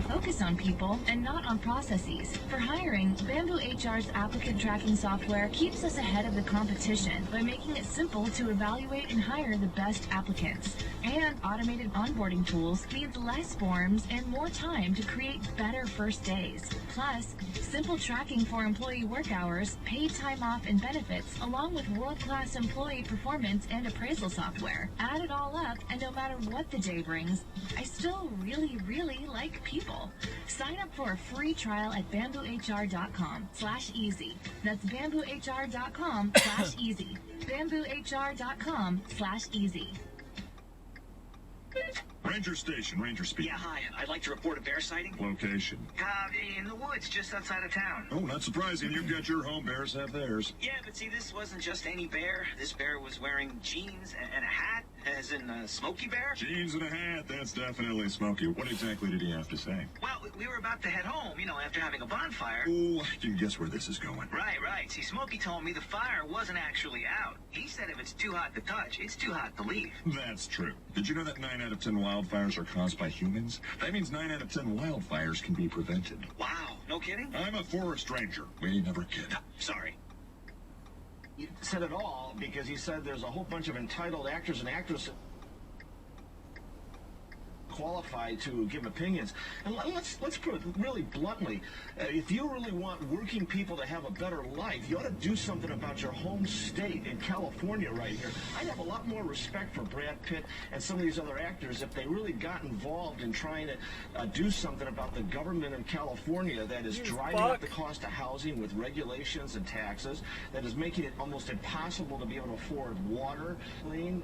focus on people and not on processes. For hiring, Bamboo HR's applicant tracking software keeps us ahead of the competition by making it simple to evaluate and hire the best applicants. And automated onboarding tools means less forms and more time to create better first days. Plus, simple tracking for employee work hours, paid time off and benefits, along with world-class employee performance and appraisal software. Add it all up, and no matter what the day brings, I still really like people. Sign up for a free trial at bamboohr.com/easy. That's bamboohr.com/easy. bamboohr.com/easy. Ranger Station, Ranger Speed. Yeah, hi. I'd like to report a bear sighting. Location. In the woods, just outside of town. Oh, not surprising. You've got your home. Bears have theirs. Yeah, but see, this wasn't just any bear. This bear was wearing jeans and a hat, as in Smokey Bear. Jeans and a hat. That's definitely Smokey. What exactly did he have to say? Well, we were about to head home, after having a bonfire. Oh, I can guess where this is going. Right. See, Smokey told me the fire wasn't actually out. He said if it's too hot to touch, it's too hot to leave. That's true. Did you know that 9 out of 10 wildfires are caused by humans? That means 9 out of 10 wildfires can be prevented. Wow, no kidding? I'm a forest ranger. We never kid. Sorry. You said it all because you said there's a whole bunch of entitled actors and actresses qualified to give opinions. And let's put it really bluntly. If you really want working people to have a better life, you ought to do something about your home state in California right here. I'd have a lot more respect for Brad Pitt and some of these other actors if they really got involved in trying to do something about the government in California that is driving up the cost of housing with regulations and taxes, that is making it almost impossible to be able to afford water, clean,